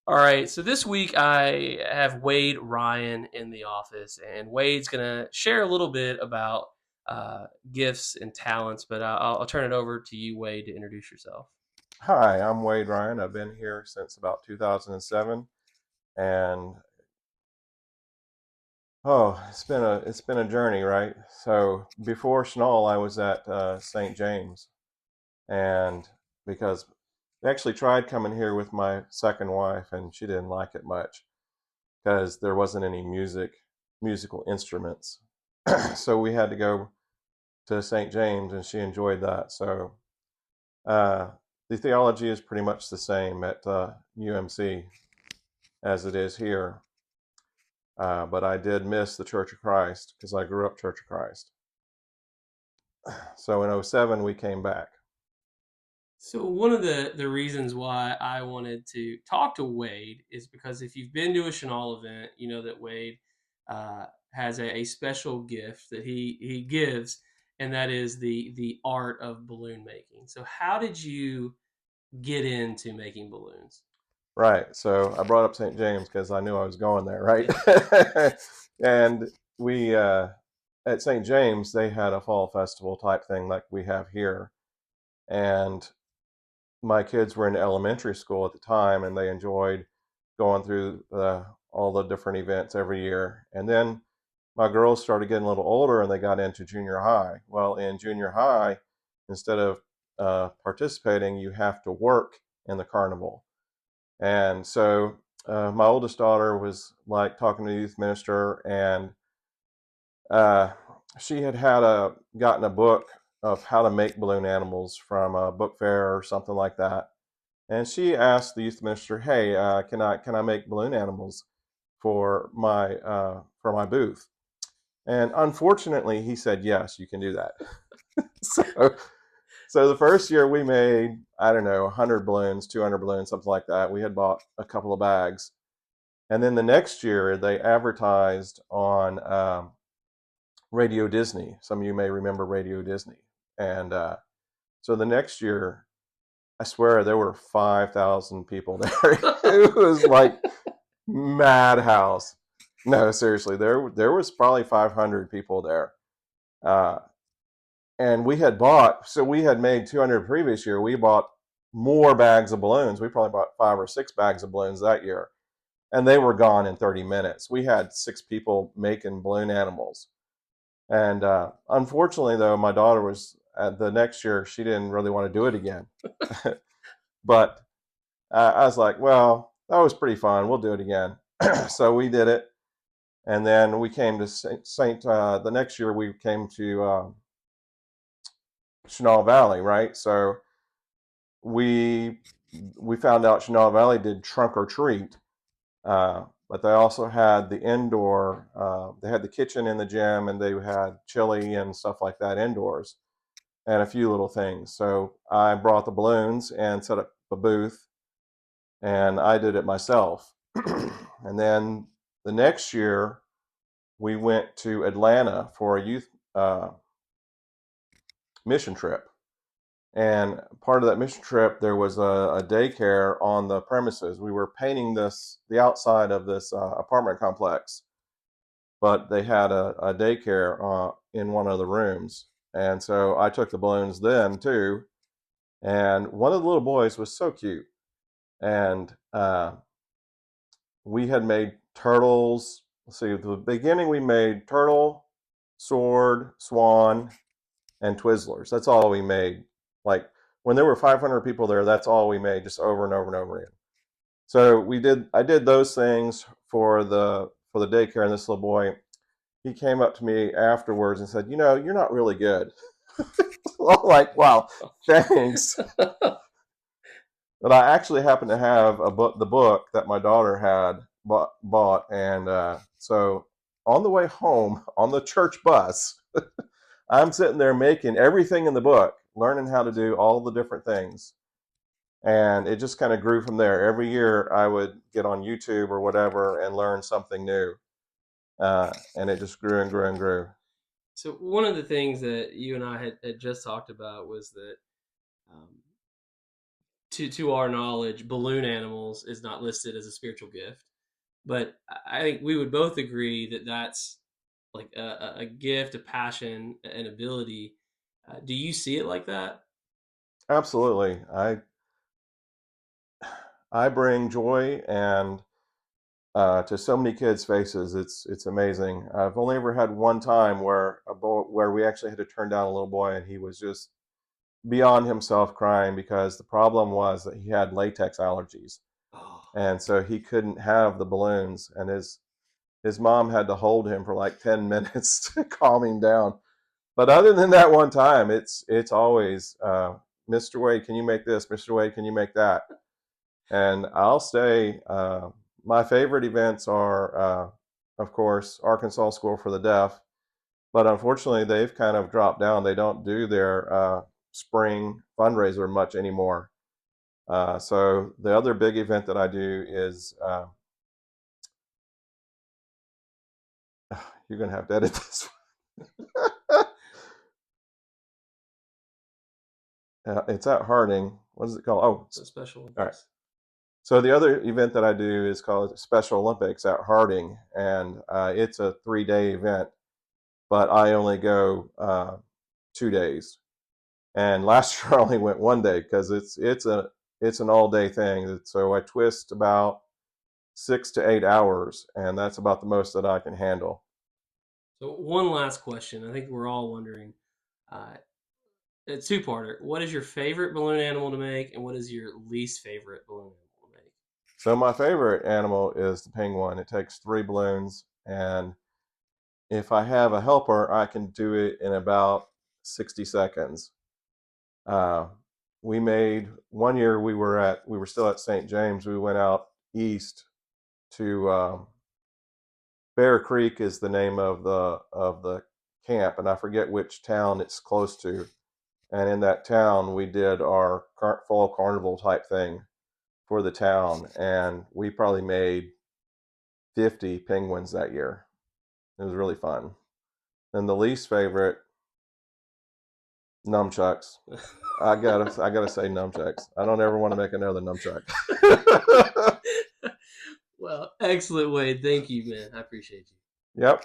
All right, so this week I have Wade Ryan in the office, and Wade's going to share a little bit about gifts and talents, but I'll turn it over to you, Wade, to introduce yourself. Hi, I'm Wade Ryan. I've been here since about 2007, and it's been a journey, right? So before Chenal, I was at St. James, and because I actually tried coming here with my second wife, and she didn't like it much because there wasn't any musical instruments. So we had to go to St. James, and she enjoyed that. So uh, the theology is pretty much the same at UMC as it is here. But I did miss the Church of Christ because I grew up Church of Christ. So in '07 we came back. So one of the reasons why I wanted to talk to Wade is because if you've been to a Chenal event, you know that Wade has a special gift that he gives, and that is the art of balloon making. So how did you get into making balloons? Right. So I brought up St. James because I knew I was going there, right? Yeah. And we at St. James they had a fall festival type thing like we have here, and my kids were in elementary school at the time, and they enjoyed going through all the different events every year. And then my girls started getting a little older, and they got into junior high. Well, in junior high, instead of participating, you have to work in the carnival. And so my oldest daughter was like talking to the youth minister, and uh, she had gotten a book of how to make balloon animals from a book fair or something like that. And she asked the youth minister, "Hey, can I make balloon animals for my booth?" And unfortunately, he said, "Yes, you can do that." so so the first year we made, I don't know, 100 balloons, 200 balloons, something like that. We had bought a couple of bags. And then the next year they advertised on Radio Disney. Some of you may remember Radio Disney. And so the next year, I swear there were 5,000 people there. It was like madhouse. No, seriously, there was probably 500 people there. Uh, and we had made 200 previous year. We bought more bags of balloons. We probably bought 5 or 6 bags of balloons that year, and they were gone in 30 minutes. We had 6 people making balloon animals. And unfortunately, though, my daughter was the next year, she didn't really want to do it again. But I was like, well, that was pretty fun. We'll do it again. So we did it. And then we came to the next year we came to Chenal Valley, right? So we we found out Chenal Valley did trunk or treat, but they also had the indoor. They had the kitchen in the gym, and they had chili and stuff like that indoors, and a few little things. So I brought the balloons and set up a booth, and I did it myself. And then the next year, we went to Atlanta for a youth mission trip. And part of that mission trip, there was a daycare on the premises. We were painting the outside of this apartment complex, but they had a daycare in one of the rooms. And so I took the balloons then too. And one of the little boys was so cute. And we had made turtles. Let's see, at the beginning we made turtle, sword, swan, and Twizzlers. That's all we made. Like when there were 500 people there, that's all we made, just over and over and over again. So we did. I did those things for the daycare, and this little boy, he came up to me afterwards and said, you're not really good." I'm like, wow, thanks. But I actually happened to have the book that my daughter had bought, and so on the way home on the church bus, I'm sitting there making everything in the book, learning how to do all the different things. And it just kind of grew from there. Every year I would get on YouTube or whatever and learn something new. And it just grew and grew and grew. So one of the things that you and I had just talked about was that um, to our knowledge, balloon animals is not listed as a spiritual gift. But I think we would both agree that that's like a gift, a passion, an ability. Do you see it like that? Absolutely. I bring joy and to so many kids' faces. It's amazing. I've only ever had one time where where we actually had to turn down a little boy, and he was just beyond himself crying because the problem was that he had latex allergies, Oh, and so he couldn't have the balloons, and his mom had to hold him for like 10 minutes to calm him down. But other than that one time, it's always Mr. Wade, can you make this? Mr. Wade, can you make that? And I'll say my favorite events are, of course, Arkansas School for the Deaf. But unfortunately, they've kind of dropped down. They don't do their spring fundraiser much anymore. So the other big event that I do is you're going to have to edit this. It's at Harding. What is it called? Oh, the Special all right. Olympics. So the other event that I do is called Special Olympics at Harding, and it's a 3 day event, but I only go 2 days. And last year I only went one day because it's an all day thing. So I twist about 6 to 8 hours, and that's about the most that I can handle. So one last question. I think we're all wondering. Uh, a two-parter. What is your favorite balloon animal to make, and what is your least favorite balloon animal to make? So my favorite animal is the penguin. It takes 3 balloons, and if I have a helper, I can do it in about 60 seconds. Uh, we made one year we were still at St. James. We went out east to Bear Creek is the name of the camp, and I forget which town it's close to. And in that town, we did our fall carnival type thing for the town, and we probably made 50 penguins that year. It was really fun. And the least favorite, nunchucks. I gotta say nunchucks. I don't ever want to make another nunchuck. Well, excellent, Wade. Thank you, man. I appreciate you. Yep.